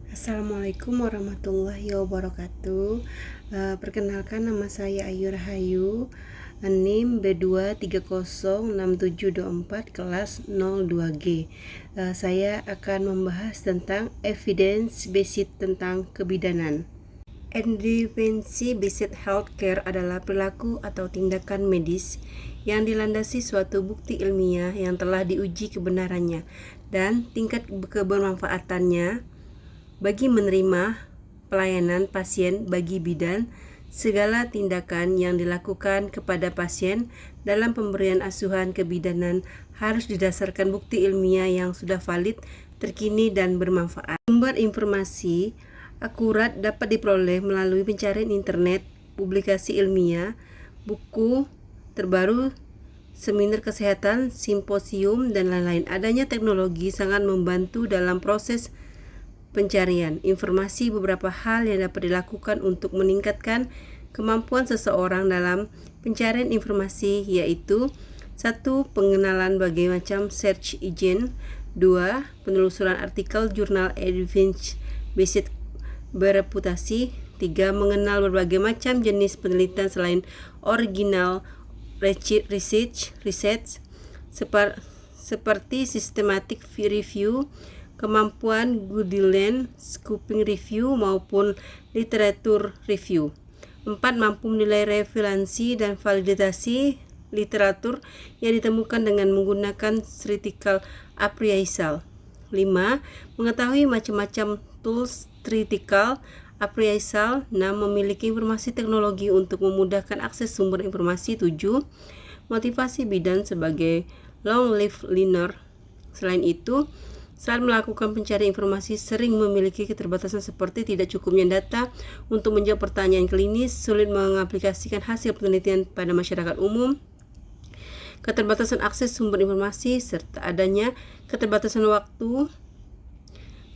Assalamualaikum warahmatullahi wabarakatuh. Perkenalkan, nama saya Ayu Rahayu, NIM B2306724 kelas 02G. Saya akan membahas tentang evidence based tentang kebidanan. Evidence based healthcare adalah perilaku atau tindakan medis yang dilandasi suatu bukti ilmiah yang telah diuji kebenarannya dan tingkat kebermanfaatannya bagi menerima pelayanan pasien. Bagi bidan, segala tindakan yang dilakukan kepada pasien dalam pemberian asuhan kebidanan harus didasarkan bukti ilmiah yang sudah valid, terkini, dan bermanfaat. Sumber informasi akurat dapat diperoleh melalui pencarian internet, publikasi ilmiah, buku terbaru, seminar kesehatan, simposium, dan lain-lain. Adanya teknologi sangat membantu dalam proses pencarian informasi. Beberapa hal yang dapat dilakukan untuk meningkatkan kemampuan seseorang dalam pencarian informasi yaitu: 1. Pengenalan berbagai macam search engine. 2. Penelusuran artikel jurnal evidence based bereputasi. 3. Mengenal berbagai macam jenis penelitian selain original research seperti systematic review, kemampuan Guideline, scoping review, maupun literatur review. 4. Mampu menilai relevansi dan validasi literatur yang ditemukan dengan menggunakan critical appraisal. 5. Mengetahui macam-macam tools critical appraisal. 6. Memiliki informasi teknologi untuk memudahkan akses sumber informasi. 7. Motivasi bidan sebagai long life learner. Selain itu, saat melakukan pencarian informasi sering memiliki keterbatasan seperti tidak cukupnya data untuk menjawab pertanyaan klinis, sulit mengaplikasikan hasil penelitian pada masyarakat umum, keterbatasan akses sumber informasi, serta adanya keterbatasan waktu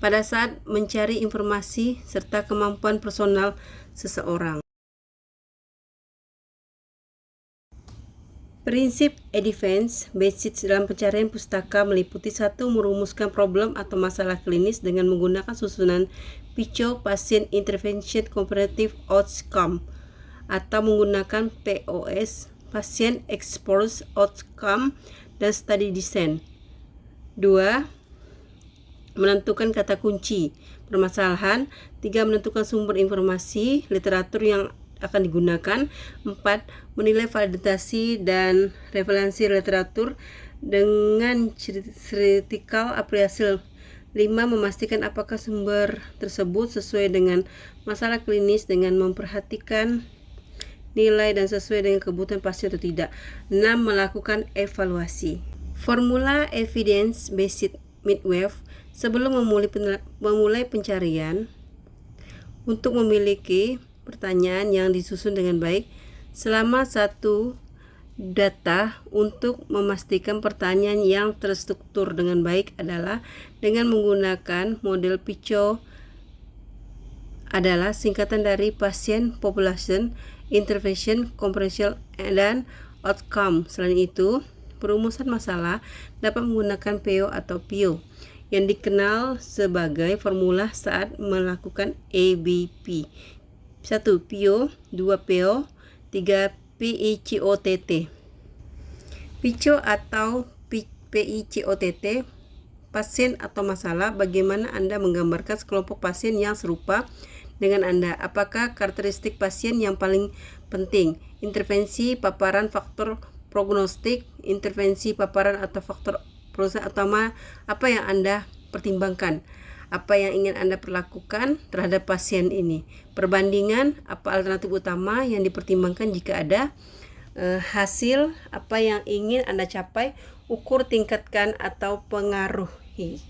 pada saat mencari informasi, serta kemampuan personal seseorang. Prinsip evidence based dalam pencarian pustaka meliputi: 1. Merumuskan problem atau masalah klinis dengan menggunakan susunan PICO, Patient Intervention Comparative Outcome, atau menggunakan POS, Patient Exposure Outcome, dan Study Design. 2. Menentukan kata kunci permasalahan. 3. Menentukan sumber informasi literatur yang akan digunakan. 4. Menilai validasi dan relevansi literatur dengan critical appraisal. 5. Memastikan apakah sumber tersebut sesuai dengan masalah klinis dengan memperhatikan nilai dan sesuai dengan kebutuhan pasien atau tidak. 6. Melakukan evaluasi. Formula evidence based midwife. Sebelum memulai pencarian, untuk memiliki pertanyaan yang disusun dengan baik selama satu data untuk memastikan pertanyaan yang terstruktur dengan baik adalah dengan menggunakan model PICO, adalah singkatan dari Patient Population Intervention Comparison dan Outcome. Selain itu, perumusan masalah dapat menggunakan PO atau PIO yang dikenal sebagai formula saat melakukan ABP. 1. PIO, 2. PO, 3. PICOTT. PICO atau PICOTT, pasien atau masalah. Bagaimana Anda menggambarkan sekelompok pasien yang serupa dengan Anda? Apakah karakteristik pasien yang paling penting? Intervensi, paparan, faktor prognostik, intervensi, paparan, atau faktor proses utama. Apa yang Anda pertimbangkan? Apa yang ingin Anda perlakukan terhadap pasien ini? Perbandingan, apa alternatif utama yang dipertimbangkan jika ada? Hasil, apa yang ingin Anda capai? Ukur, tingkatkan, atau pengaruhi.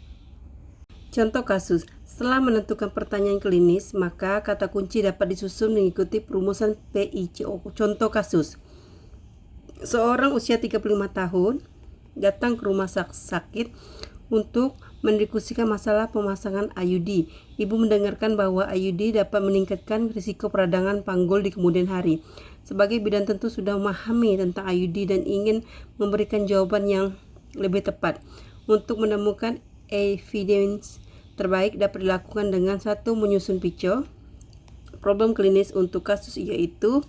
Contoh kasus. Setelah menentukan pertanyaan klinis, maka kata kunci dapat disusun mengikuti perumusan PICO. Contoh kasus. Seorang usia 35 tahun datang ke rumah sakit untuk mendiskusikan masalah pemasangan IUD. Ibu mendengarkan bahwa IUD dapat meningkatkan risiko peradangan panggul di kemudian hari. Sebagai bidan tentu sudah memahami tentang IUD dan ingin memberikan jawaban yang lebih tepat. Untuk menemukan evidence terbaik dapat dilakukan dengan 1. Menyusun PICO. Problem klinis untuk kasus yaitu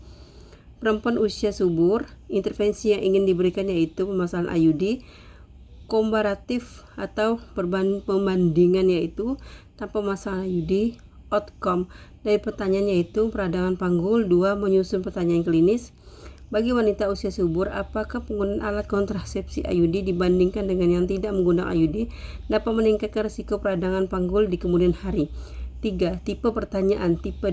perempuan usia subur. Intervensi yang ingin diberikan yaitu permasalahan IUD. Komparatif atau pembandingan yaitu tanpa masalah IUD. Outcome dari pertanyaan yaitu peradangan panggul. 2. Menyusun pertanyaan klinis. Bagi wanita usia subur, apakah penggunaan alat kontrasepsi IUD dibandingkan dengan yang tidak menggunakan IUD dapat meningkatkan risiko peradangan panggul di kemudian hari? 3. Tipe pertanyaan, tipe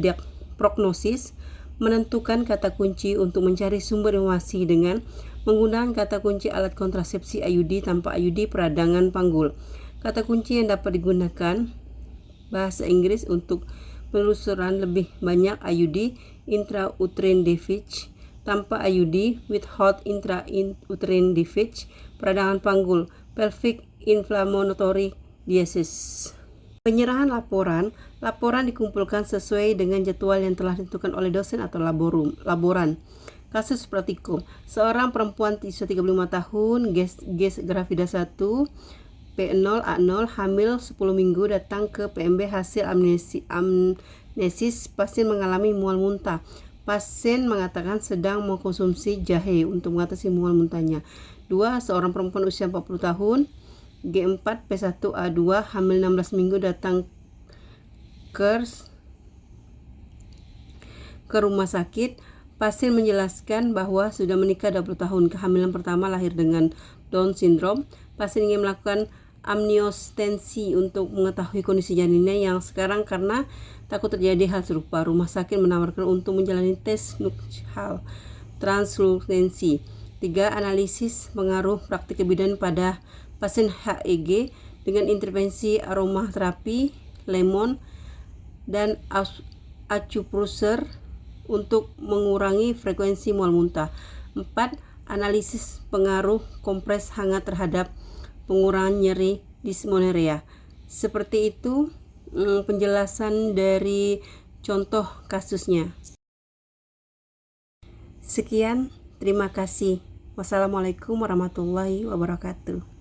prognosis. Menentukan kata kunci untuk mencari sumber informasi dengan menggunakan kata kunci alat kontrasepsi IUD tanpa IUD peradangan panggul. Kata kunci yang dapat digunakan bahasa Inggris untuk penelusuran lebih banyak IUD, intrauterine device, tanpa IUD, without intrauterine device, peradangan panggul, pelvic inflammatory disease. Penyerahan laporan dikumpulkan sesuai dengan jadwal yang telah ditentukan oleh dosen atau laboran. Kasus praktikum, seorang perempuan usia 35 tahun, ges gravida 1, P0A0, hamil 10 minggu, datang ke PMB hasil amnesis, pasien mengalami mual muntah. Pasien mengatakan sedang mengkonsumsi jahe untuk mengatasi mual muntahnya. 2. Seorang perempuan usia 40 tahun, G4P1A2, hamil 16 minggu, datang ke rumah sakit. Pasien menjelaskan bahwa sudah menikah 20 tahun. Kehamilan pertama lahir dengan Down syndrome. Pasien ingin melakukan amniostensi untuk mengetahui kondisi janinnya yang sekarang karena takut terjadi hal serupa. Rumah sakit menawarkan untuk menjalani tes nuchal translucensi. 3. Analisis pengaruh praktik kebidanan pada pasien HEG dengan intervensi aromaterapi, lemon, dan acupressure untuk mengurangi frekuensi mual muntah. 4. Analisis pengaruh kompres hangat terhadap pengurangan nyeri dysmenorrhea. Seperti itu penjelasan dari contoh kasusnya. Sekian, terima kasih. Wassalamualaikum warahmatullahi wabarakatuh.